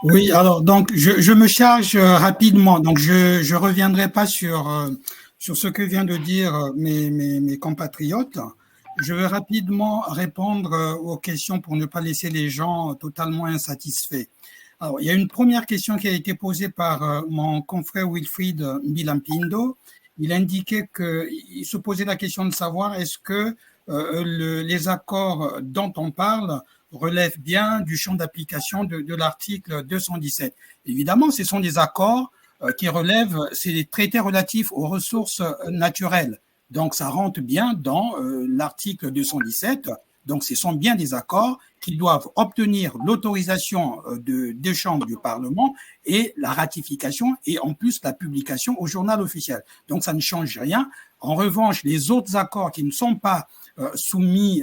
Oui, alors donc je me charge rapidement, donc je reviendrai pas sur ce que vient de dire mes compatriotes. Je vais rapidement répondre aux questions pour ne pas laisser les gens totalement insatisfaits. Alors, il y a une première question qui a été posée par mon confrère Wilfried Bilampindo. Il indiquait qu'il se posait la question de savoir est-ce que les accords dont on parle relèvent bien du champ d'application de l'article 217. Évidemment, ce sont des accords qui relèvent, c'est des traités relatifs aux ressources naturelles. Donc, ça rentre bien dans l'article 217. Donc, ce sont bien des accords qui doivent obtenir l'autorisation des chambres du Parlement et la ratification et en plus la publication au journal officiel. Donc, ça ne change rien. En revanche, les autres accords qui ne sont pas soumis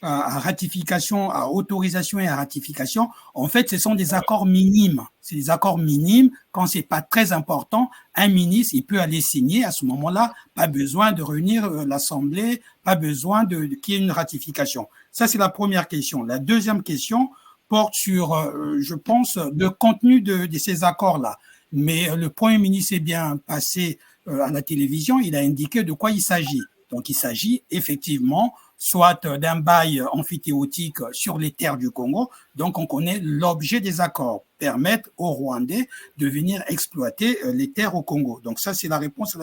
à ratification, à autorisation et à ratification, en fait, ce sont des accords minimes. C'est des accords minimes. Quand c'est pas très important, un ministre, il peut aller signer à ce moment-là. Pas besoin de réunir l'Assemblée, pas besoin qu'il y ait une ratification. Ça, c'est la première question. La deuxième question porte sur, je pense, le contenu de ces accords-là. Mais le Premier ministre est bien passé à la télévision, il a indiqué de quoi il s'agit. Donc, il s'agit effectivement soit d'un bail amphithéotique sur les terres du Congo. Donc, on connaît l'objet des accords, permettre aux Rwandais de venir exploiter les terres au Congo. Donc, ça, c'est la réponse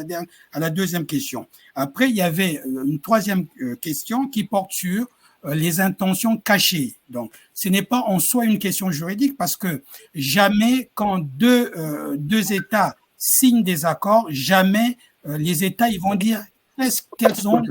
à la deuxième question. Après, il y avait une troisième question qui porte sur les intentions cachées. Donc, ce n'est pas en soi une question juridique parce que jamais, quand deux États signent des accords, jamais les États ils vont dire quelles sont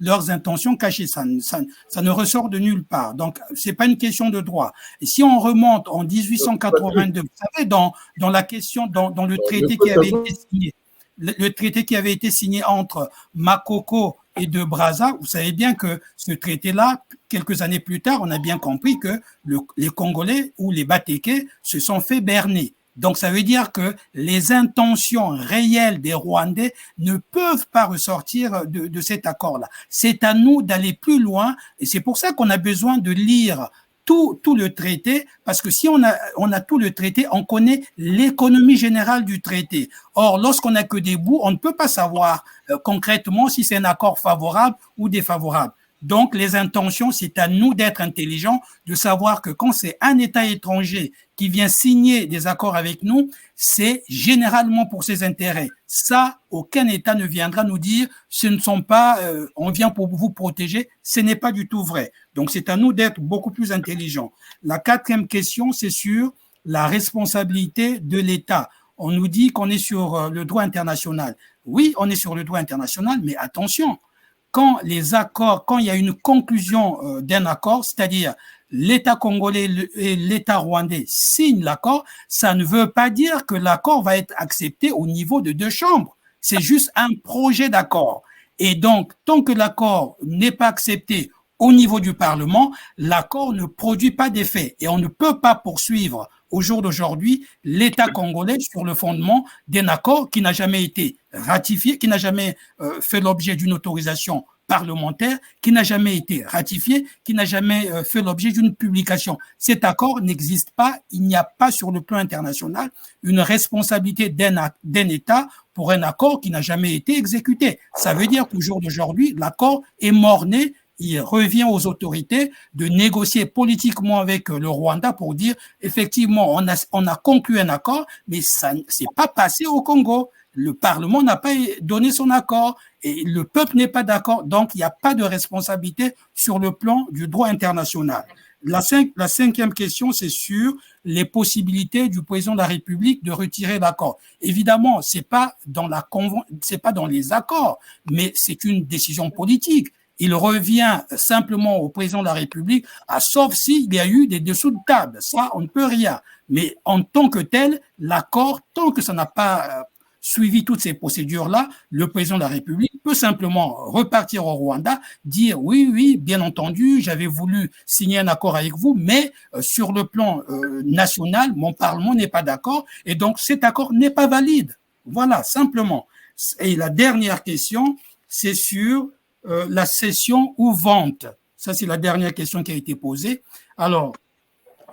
leurs intentions cachées. Ça ne ressort de nulle part. Donc, c'est pas une question de droit. Et si on remonte en 1882, vous savez, dans la question, dans le traité qui avait été signé, le traité qui avait été signé entre Makoko et de Brazza, vous savez bien que ce traité-là, quelques années plus tard, on a bien compris que les Congolais ou les Batékés se sont fait berner. Donc, ça veut dire que les intentions réelles des Rwandais ne peuvent pas ressortir de cet accord-là. C'est à nous d'aller plus loin et c'est pour ça qu'on a besoin de lire tout le traité, parce que si on a tout le traité, on connaît l'économie générale du traité. Or, lorsqu'on n'a que des bouts, on ne peut pas savoir concrètement si c'est un accord favorable ou défavorable. Donc, les intentions, c'est à nous d'être intelligents, de savoir que quand c'est un État étranger qui vient signer des accords avec nous, c'est généralement pour ses intérêts. Ça, aucun État ne viendra nous dire ce ne sont pas, on vient pour vous protéger. Ce n'est pas du tout vrai. Donc, c'est à nous d'être beaucoup plus intelligents. La quatrième question, c'est sur la responsabilité de l'État. On nous dit qu'on est sur le droit international. Oui, on est sur le droit international, mais attention, quand il y a une conclusion d'un accord, c'est-à-dire l'État congolais et l'État rwandais signent l'accord, ça ne veut pas dire que l'accord va être accepté au niveau de deux chambres. C'est juste un projet d'accord. Et donc, tant que l'accord n'est pas accepté au niveau du Parlement, l'accord ne produit pas d'effet. Et on ne peut pas poursuivre au jour d'aujourd'hui l'État congolais sur le fondement d'un accord qui n'a jamais été ratifié, qui n'a jamais fait l'objet d'une autorisation parlementaire, qui n'a jamais été ratifié, qui n'a jamais fait l'objet d'une publication. Cet accord n'existe pas. Il n'y a pas sur le plan international une responsabilité d'un État pour un accord qui n'a jamais été exécuté. Ça veut dire qu'au jour d'aujourd'hui, l'accord est mort-né. Il revient aux autorités de négocier politiquement avec le Rwanda pour dire effectivement on a conclu un accord, mais ça c'est pas passé au Congo. Le Parlement n'a pas donné son accord et le peuple n'est pas d'accord, donc il n'y a pas de responsabilité sur le plan du droit international. La cinquième question, c'est sur les possibilités du président de la République de retirer l'accord. Évidemment, c'est pas dans les accords, mais c'est une décision politique. Il revient simplement au président de la République, sauf s'il y a eu des dessous de table. Ça, on ne peut rien. Mais en tant que tel, l'accord, tant que ça n'a pas suivi toutes ces procédures-là, le président de la République peut simplement repartir au Rwanda, dire oui, oui, bien entendu, j'avais voulu signer un accord avec vous, mais sur le plan national, mon Parlement n'est pas d'accord et donc cet accord n'est pas valide. Voilà, simplement. Et la dernière question, c'est sur la cession ou vente. Ça, c'est la dernière question qui a été posée. Alors,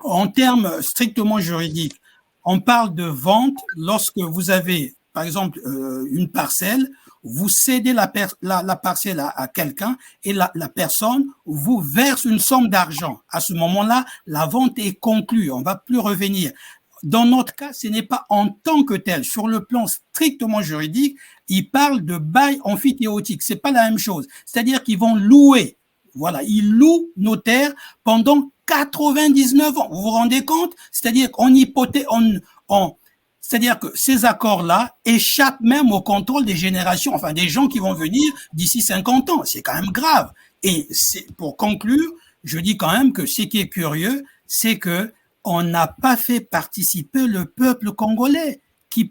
En termes strictement juridiques, on parle de vente lorsque vous avez, par exemple, une parcelle, vous cédez la parcelle à quelqu'un et la personne vous verse une somme d'argent. À ce moment-là, la vente est conclue, on ne va plus revenir. Dans notre cas, ce n'est pas en tant que tel. Sur le plan strictement juridique, ils parlent de bail amphithéotique. C'est pas la même chose. C'est-à-dire qu'ils vont louer. Voilà, ils louent nos terres pendant 99 ans. Vous vous rendez compte? C'est-à-dire qu'on hypothèque, c'est-à-dire que ces accords-là échappent même au contrôle des générations, enfin des gens qui vont venir d'ici 50 ans. C'est quand même grave. Et pour conclure, je dis quand même que ce qui est curieux, c'est que on n'a pas fait participer le peuple congolais qui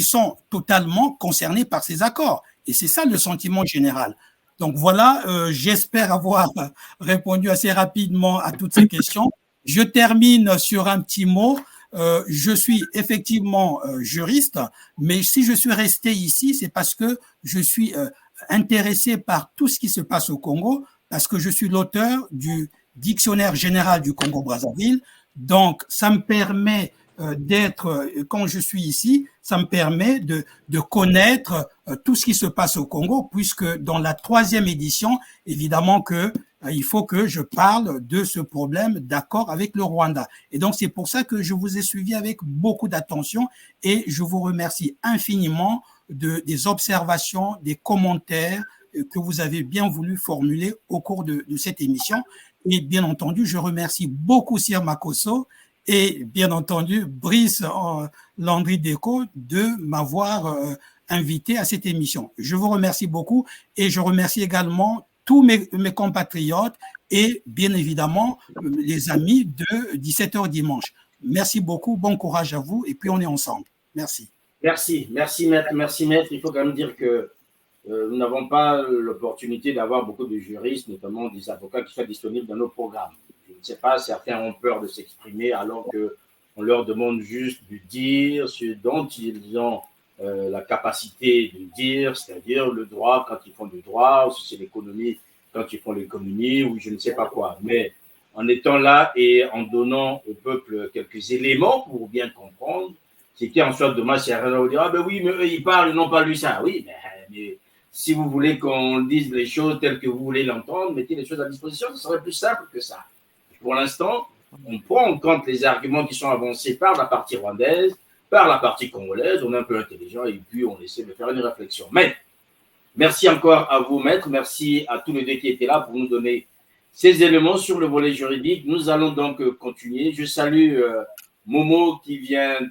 sont totalement concernés par ces accords. Et c'est ça le sentiment général. Donc voilà, j'espère avoir répondu assez rapidement à toutes ces questions. Je termine sur un petit mot. Je suis effectivement juriste, mais si je suis resté ici, c'est parce que je suis intéressé par tout ce qui se passe au Congo, parce que je suis l'auteur du Dictionnaire général du Congo-Brazzaville. Donc, ça me permet quand je suis ici, ça me permet de connaître tout ce qui se passe au Congo, puisque dans la 3e édition, évidemment que il faut que je parle de ce problème d'accord avec le Rwanda. Et donc, c'est pour ça que je vous ai suivi avec beaucoup d'attention et je vous remercie infiniment des observations, des commentaires que vous avez bien voulu formuler au cours de cette émission. Et bien entendu, je remercie beaucoup Sir Makosso et bien entendu Brice Landry Deco de m'avoir invité à cette émission. Je vous remercie beaucoup et je remercie également tous mes compatriotes et bien évidemment les amis de 17h dimanche. Merci beaucoup, bon courage à vous et puis on est ensemble. Merci. Merci maître. Il faut quand même dire que nous n'avons pas l'opportunité d'avoir beaucoup de juristes, notamment des avocats qui soient disponibles dans nos programmes. Je ne sais pas, certains ont peur de s'exprimer alors qu'on leur demande juste de dire ce dont ils ont la capacité de dire, c'est-à-dire le droit quand ils font le droit, ou si c'est l'économie quand ils font l'économie, ou je ne sais pas quoi. Mais en étant là et en donnant au peuple quelques éléments pour bien comprendre, c'est qu'il en soit dommage si rien à vous dire, ah ben oui, mais eux, ils parlent, ils n'ont pas lu ça. Oui, mais si vous voulez qu'on dise les choses telles que vous voulez l'entendre, mettez les choses à disposition, ce serait plus simple que ça. Pour l'instant, on prend en compte les arguments qui sont avancés par la partie rwandaise, par la partie congolaise, on est un peu intelligent et puis on essaie de faire une réflexion. Mais merci encore à vous, maître, merci à tous les deux qui étaient là pour nous donner ces éléments sur le volet juridique. Nous allons donc continuer. Je salue Momo qui vient